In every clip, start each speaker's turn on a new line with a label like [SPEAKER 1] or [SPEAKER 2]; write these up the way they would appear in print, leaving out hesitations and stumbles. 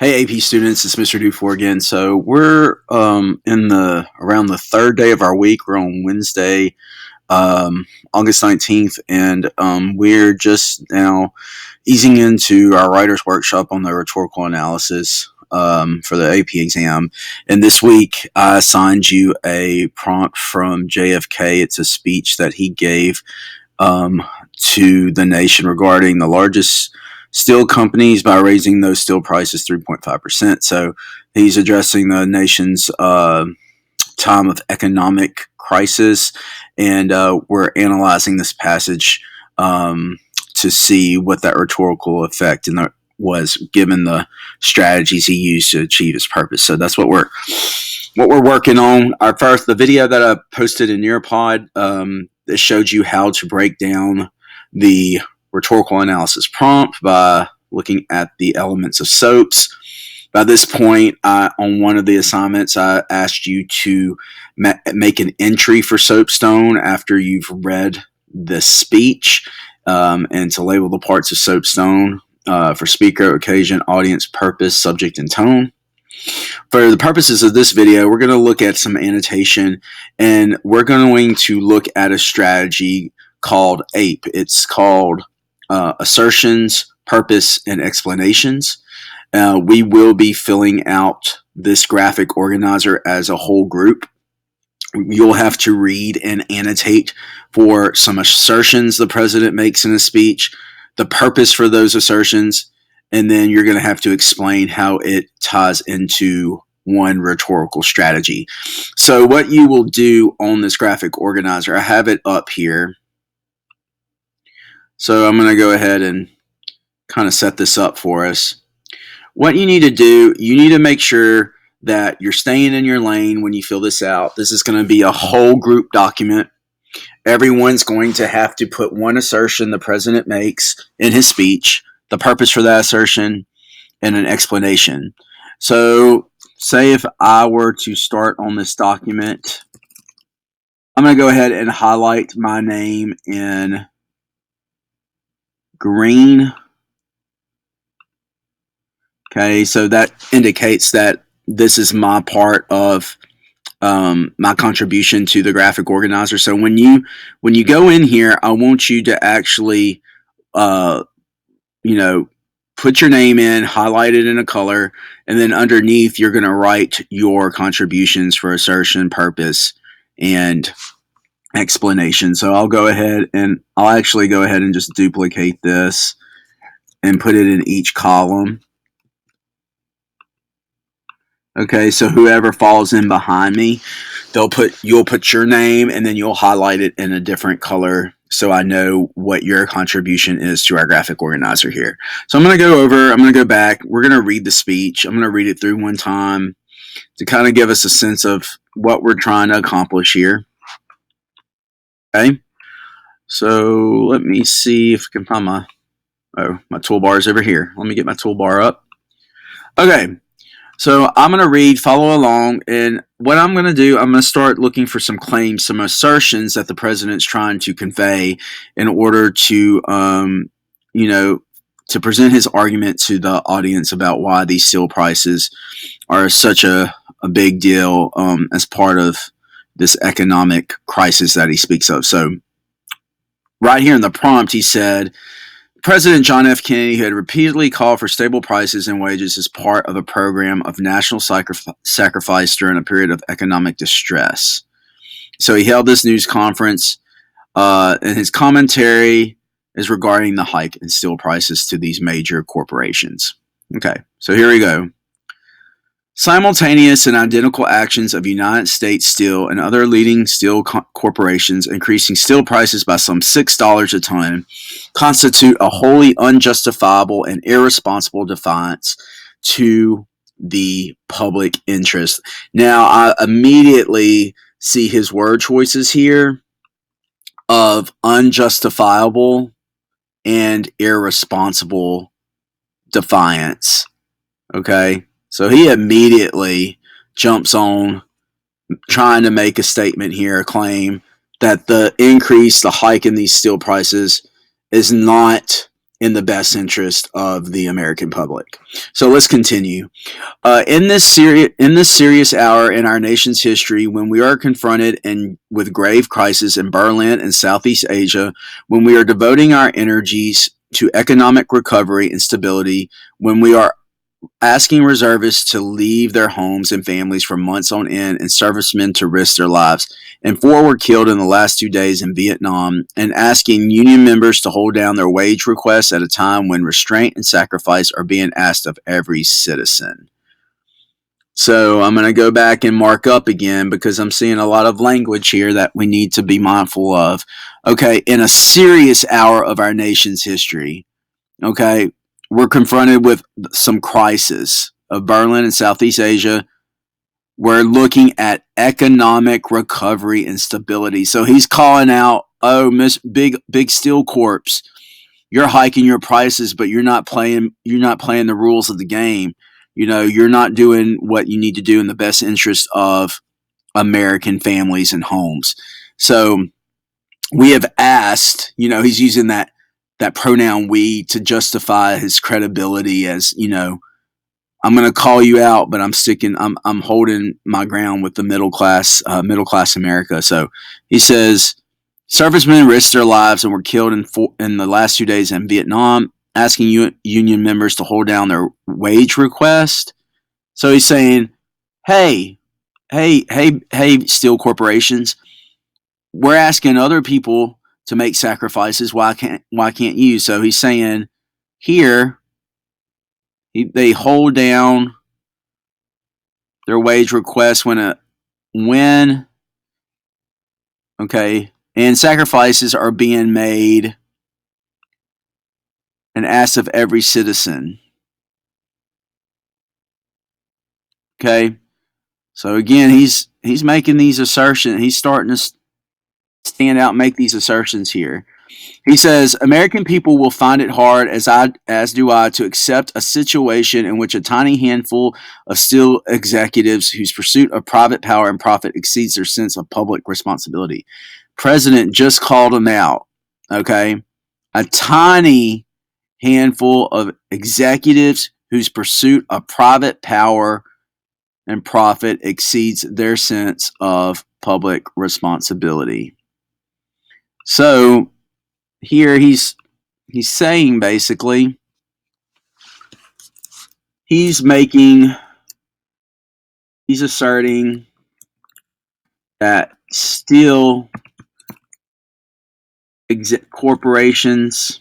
[SPEAKER 1] Hey AP students, it's Mr. Dufour again. So we're in the around the third day of our week. We're on Wednesday, August 19th, and we're just now easing into our writer's workshop on the rhetorical analysis for the AP exam. And this week I assigned you a prompt from JFK. It's a speech that he gave to the nation regarding the largest steel companies by raising those steel prices 3.5%. So he's addressing the nation's time of economic crisis, and we're analyzing this passage to see what that rhetorical effect was given the strategies he used to achieve his purpose. So that's what we're working on. The video that I posted in Nearpod that showed you how to break down the rhetorical analysis prompt by looking at the elements of soaps. By this point, on one of the assignments, I asked you to make an entry for soapstone after you've read the speech, and to label the parts of soapstone for speaker, occasion, audience, purpose, subject, and tone. For the purposes of this video, we're going to look at some annotation, and we're going to look at a strategy called A.P.E. It's called assertions, purpose, and explanations. We will be filling out this graphic organizer as a whole group. You'll have to read and annotate for some assertions the president makes in a speech, the purpose for those assertions, and then you're going to have to explain how it ties into one rhetorical strategy. So what you will do on this graphic organizer, I have it up here. So I'm going to go ahead and kind of set this up for us. What you need to do, you need to make sure that you're staying in your lane when you fill this out. This is going to be a whole group document. Everyone's going to have to put one assertion the president makes in his speech, the purpose for that assertion, and an explanation. So say if I were to start on this document, I'm going to go ahead and highlight my name in green. Okay, so that indicates that this is my part of my contribution to the graphic organizer. So when you go in here, I want you to actually put your name in, highlight it in a color, and then underneath you're going to write your contributions for assertion, purpose, and explanation. So I'll actually go ahead and just duplicate this and put it in each column. Okay, so whoever falls in behind me, you'll put your name and then you'll highlight it in a different color so I know what your contribution is to our graphic organizer here. So I'm going to go back. We're going to read the speech. I'm going to read it through one time to kind of give us a sense of what we're trying to accomplish here. Okay, so let me see if I can find my toolbar is over here. Let me get my toolbar up. Okay. So I'm going to read, follow along, and what I'm going to do, I'm going to start looking for some claims, some assertions that the president's trying to convey in order to, to present his argument to the audience about why these steel prices are such a big deal as part of this economic crisis that he speaks of. So right here in the prompt, he said, President John F. Kennedy, who had repeatedly called for stable prices and wages as part of a program of national sacrifice during a period of economic distress. So he held this news conference, and his commentary is regarding the hike in steel prices to these major corporations. Okay, so here we go. Simultaneous and identical actions of United States Steel and other leading steel corporations increasing steel prices by some $6 a ton constitute a wholly unjustifiable and irresponsible defiance to the public interest. Now, I immediately see his word choices here of unjustifiable and irresponsible defiance. Okay? So he immediately jumps on trying to make a statement here, a claim that the hike in these steel prices is not in the best interest of the American public. So let's continue. In this serious hour in our nation's history, when we are confronted with grave crisis in Berlin and Southeast Asia, when we are devoting our energies to economic recovery and stability, when we are asking reservists to leave their homes and families for months on end and servicemen to risk their lives, and 4 were killed in the last 2 days in Vietnam, and asking union members to hold down their wage requests at a time when restraint and sacrifice are being asked of every citizen. So I'm going to go back and mark up again because I'm seeing a lot of language here that we need to be mindful of. Okay, in a serious hour of our nation's history, okay, we're confronted with some crisis of Berlin and Southeast Asia. We're looking at economic recovery and stability. So he's calling out, oh, Miss Big Steel Corps, you're hiking your prices, but you're not playing the rules of the game. You're not doing what you need to do in the best interest of American families and homes. So we have asked, he's using that pronoun we to justify his credibility as, I'm going to call you out, but I'm holding my ground with the middle class America. So he says, servicemen risked their lives and were killed in the last 2 days in Vietnam, asking union members to hold down their wage request. So he's saying, hey, hey, steel corporations, we're asking other people to make sacrifices. Why can't you? So he's saying here they hold down their wage requests when okay, and sacrifices are being made and asked of every citizen. Okay, so again, he's making these assertions. He's starting to stand out and make these assertions here. He says, American people will find it hard, as do I, to accept a situation in which a tiny handful of steel executives whose pursuit of private power and profit exceeds their sense of public responsibility. President just called them out. Okay? A tiny handful of executives whose pursuit of private power and profit exceeds their sense of public responsibility. So here he's saying basically he's asserting that steel corporations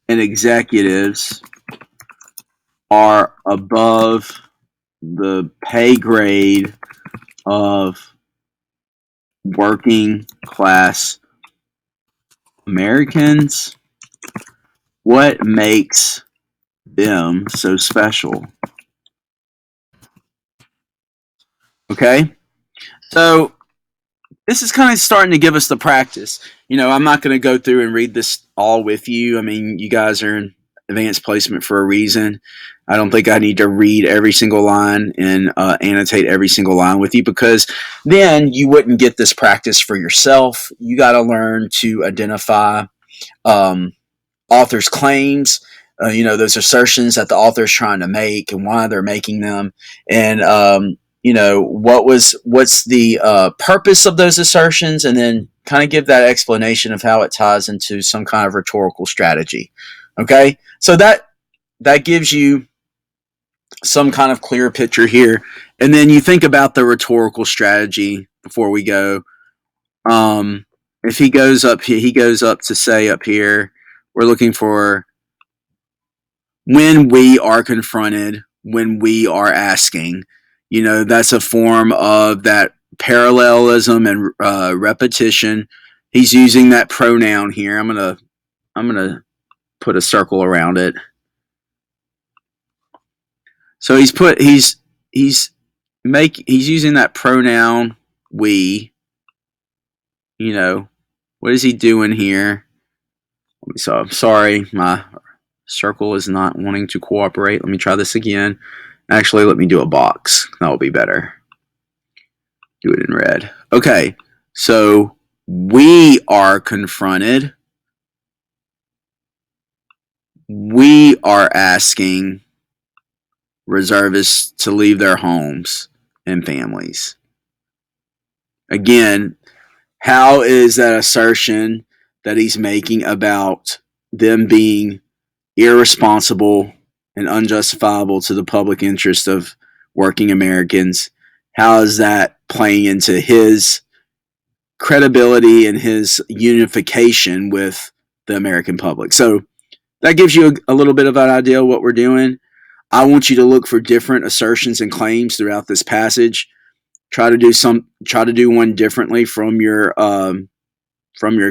[SPEAKER 1] and executives are above the pay grade of working class Americans. What makes them so special? Okay, so this is kind of starting to give us the practice. I'm not going to go through and read this all with you. I mean, you guys are in advanced placement for a reason. I don't think I need to read every single line and annotate every single line with you, because then you wouldn't get this practice for yourself. You got to learn to identify um, author's claims, those assertions that the author's trying to make and why they're making them, and what's the purpose of those assertions, and then kind of give that explanation of how it ties into some kind of rhetorical strategy. Okay, so that gives you some kind of clear picture here, and then you think about the rhetorical strategy before we go. If he goes up here, he goes up to say up here, we're looking for when we are confronted, when we are asking. That's a form of that parallelism and repetition. He's using that pronoun here. I'm gonna put a circle around it. So he's using that pronoun we. What is he doing here? So I'm sorry, my circle is not wanting to cooperate. Let me try this again. Actually, let me do a box. That will be better. Do it in red. Okay, so we are confronted we are asking reservists to leave their homes and families. Again, how is that assertion that he's making about them being irresponsible and unjustifiable to the public interest of working Americans? How is that playing into his credibility and his unification with the American public? So that gives you a little bit of an idea of what we're doing. I want you to look for different assertions and claims throughout this passage. Try to do one differently from your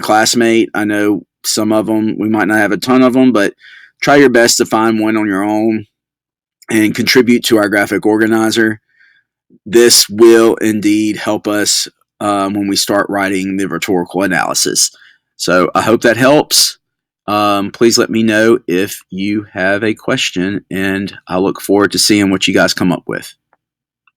[SPEAKER 1] classmate. I know some of them, we might not have a ton of them, but try your best to find one on your own and contribute to our graphic organizer. This will indeed help us when we start writing the rhetorical analysis. So I hope that helps. Please let me know if you have a question, and I look forward to seeing what you guys come up with.